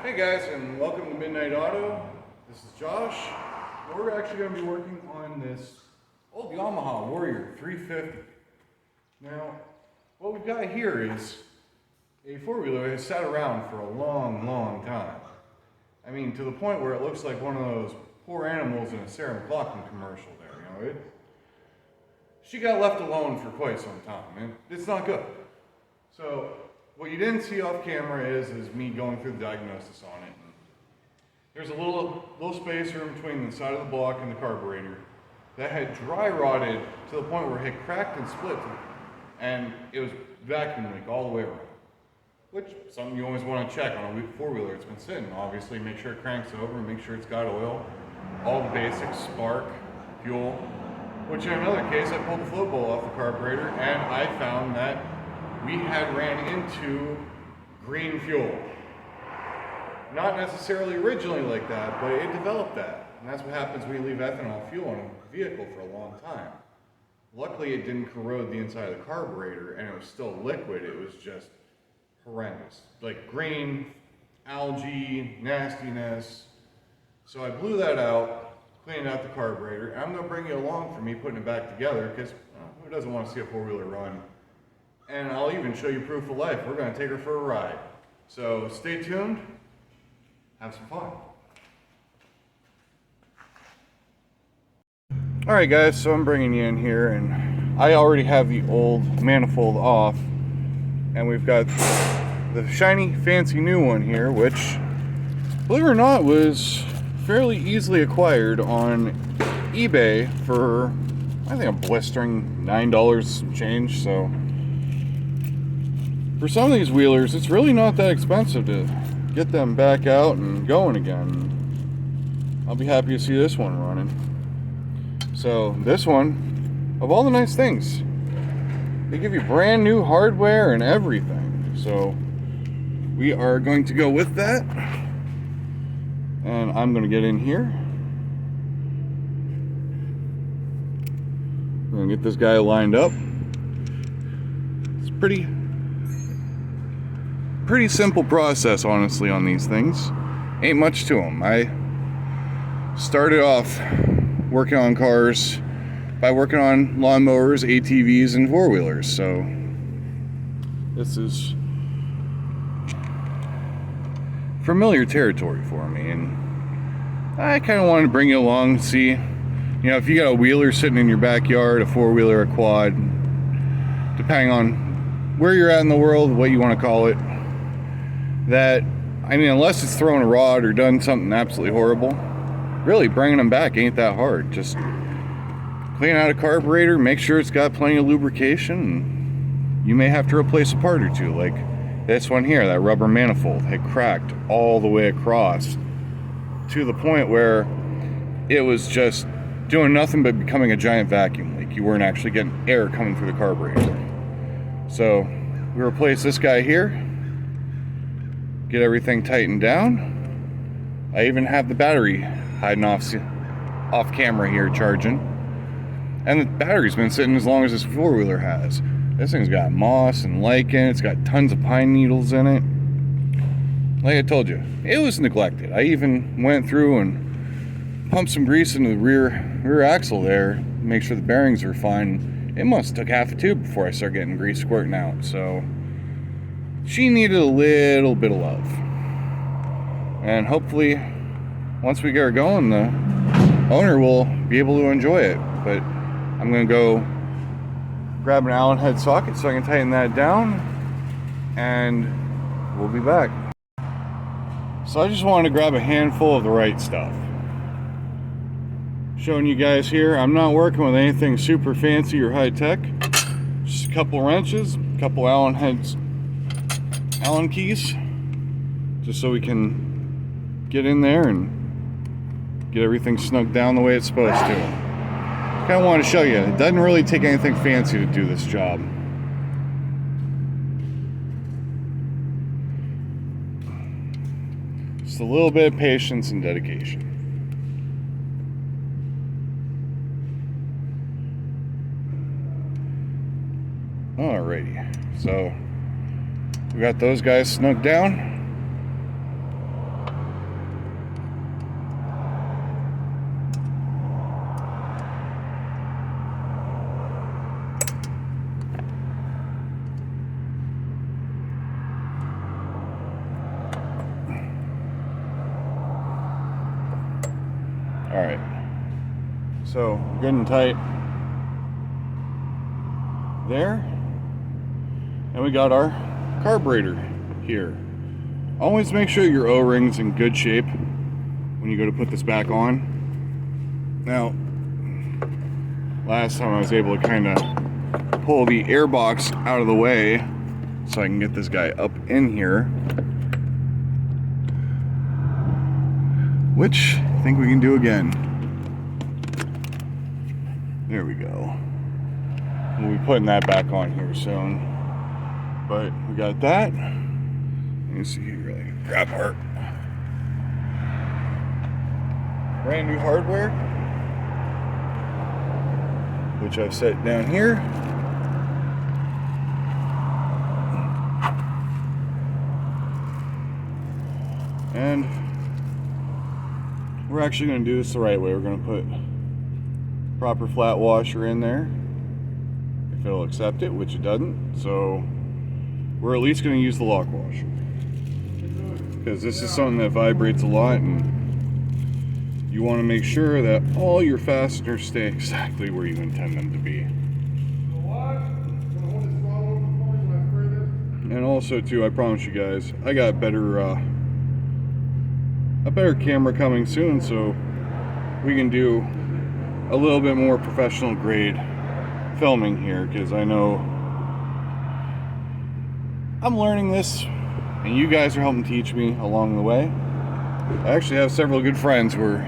Hey guys, and welcome to Midnight Auto. This is Josh. We're actually going to be working on this old Yamaha Warrior 350. Now, what we've got here is a four-wheeler that has sat around for a long time. I mean, to the point where it looks like one of those poor animals in a Sarah McLachlan commercial there, you know. She got left alone for quite some time, and it's not good. So, what you didn't see off camera is me going through the diagnosis on it. There's a little spacer in between the side of the block and the carburetor that had dry rotted to the point where it had cracked and split, and it was vacuum leak all the way around. Which is something you always want to check on a four-wheeler. It's been sitting, obviously, make sure it cranks over, make sure it's got oil, all the basics, spark, fuel. Which in another case, I pulled the float bowl off the carburetor and I found that we had ran into green fuel. Not necessarily originally like that, but it developed that. And that's what happens when you leave ethanol fuel in a vehicle for a long time. Luckily, it didn't corrode the inside of the carburetor and it was still liquid. It was just horrendous. Like green, algae, nastiness. So I blew that out, cleaned out the carburetor, and I'm going to bring you along for me putting it back together because who doesn't want to see a four-wheeler run? And I'll even show you proof of life. We're going to take her for a ride. So stay tuned. Have some fun. Alright guys, so I'm bringing you in here, and I already have the old manifold off, and we've got the shiny, fancy new one here, which, believe it or not, was fairly easily acquired on eBay for, I think, a blistering $9 change. So for some of these wheelers, it's really not that expensive to get them back out and going again. I'll be happy to see this one running. So this one, of all the nice things, they give you brand new hardware and everything. So we are going to go with that. And I'm going to get in here. I'm going to get this guy lined up. It's pretty simple process, honestly, on these things. Ain't much to them. I started off working on cars by working on lawnmowers, ATVs, and four-wheelers. So this is familiar territory for me, and I kind of wanted to bring you along to see, you know, if you got a wheeler sitting in your backyard, a four-wheeler, a quad, depending on where you're at in the world, what you want to call it, that, I mean, unless it's thrown a rod or done something absolutely horrible, really bringing them back ain't that hard. Just clean out a carburetor, make sure it's got plenty of lubrication, and you may have to replace a part or two, like this one here. That rubber manifold had cracked all the way across to the point where it was just doing nothing but becoming a giant vacuum leak. You weren't actually getting air coming through the carburetor. So we replaced this guy here, get everything tightened down. I even have the battery hiding off camera here charging. And the battery's been sitting as long as this four-wheeler has. This thing's got moss and lichen. It's got tons of pine needles in it. Like I told you, it was neglected. I even went through and pumped some grease into the rear axle there to make sure the bearings are fine. It must have took half a tube before I started getting grease squirting out. So she needed a little bit of love. And hopefully, once we get her going, the owner will be able to enjoy it. But I'm going to go grab an Allen head socket so I can tighten that down, and we'll be back. So I just wanted to grab a handful of the right stuff. Showing you guys here, I'm not working with anything super fancy or high tech. Just a couple wrenches, a couple Allen keys, just so we can get in there and get everything snugged down the way it's supposed to. Kind of want to show you, it doesn't really take anything fancy to do this job. Just a little bit of patience and dedication. Alrighty, so we got those guys snugged down. So good and tight there. And we got our carburetor here. Always make sure your O-ring's in good shape when you go to put this back on. Now, last time I was able to kind of pull the air box out of the way so I can get this guy up in here, which I think we can do again. There we go. We'll be putting that back on here soon. But we got that. Let me see here, really grab our brand new hardware, which I've set down here. And we're actually going to do this the right way. We're going to put proper flat washer in there, if it'll accept it, which it doesn't. So we're at least going to use the lock washer, because this is something that vibrates a lot, and you want to make sure that all your fasteners stay exactly where you intend them to be. And also too, I promise you guys, I got a better camera coming soon, so we can do a little bit more professional grade filming here, because I know I'm learning this and you guys are helping teach me along the way. I actually have several good friends who are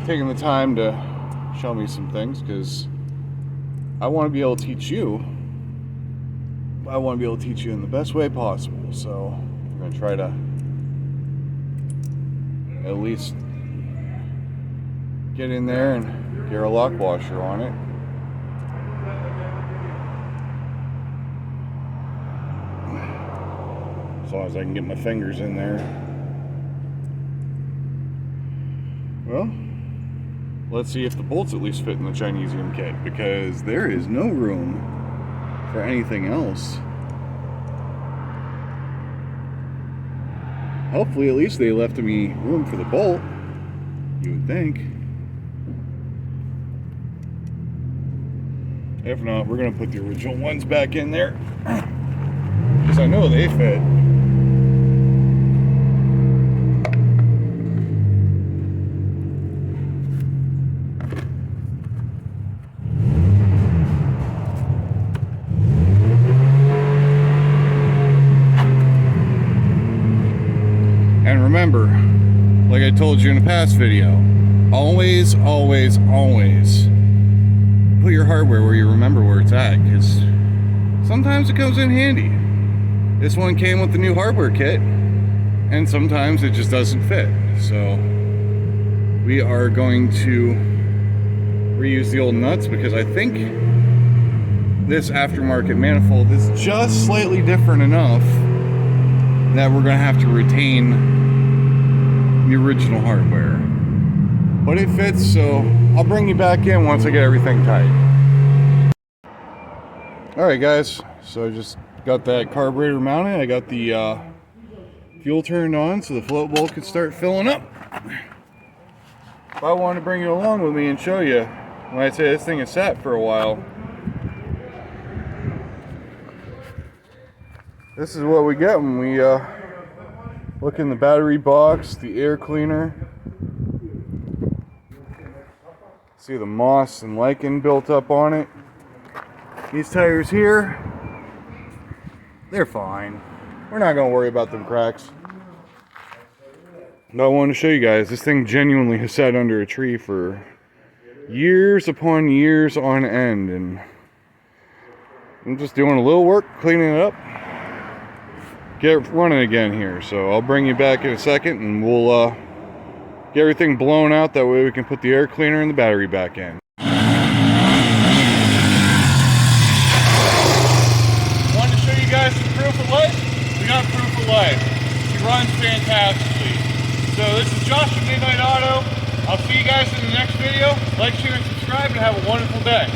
taking the time to show me some things, because I want to be able to teach you. I want to be able to teach you in the best way possible. So we're going to try to at least get in there and get our lock washer on it. As long as I can get my fingers in there. Well, let's see if the bolts at least fit in the Chinesium kit, because there is no room for anything else. Hopefully at least they left me room for the bolt, you would think. If not, we're going to put the original ones back in there, because I know they fit. And remember, like I told you in a past video, always, always, always put your hardware where you remember where it's at, because sometimes it comes in handy. This one came with the new hardware kit, and sometimes it just doesn't fit. So we are going to reuse the old nuts, because I think this aftermarket manifold is just slightly different enough that we're going to have to retain the original hardware. But it fits, so I'll bring you back in once I get everything tight. Alright guys, so I just got that carburetor mounted. I got the fuel turned on so the float bowl can start filling up. If I want to bring you along with me and show you, when I say this thing is sat for a while, this is what we get when we look in the battery box, the air cleaner. See the moss and lichen built up on it. These tires here, they're fine. We're not going to worry about them cracks. But I wanted to show you guys, this thing genuinely has sat under a tree for years upon years on end, and I'm just doing a little work cleaning it up, get it running again here. So I'll bring you back in a second and we'll get everything blown out, that way we can put the air cleaner and the battery back in. Wanted to show you guys some proof of life. We got proof of life. He runs fantastically. So this is Josh from Midnight Auto. I'll see you guys in the next video. Like, share, and subscribe, and have a wonderful day.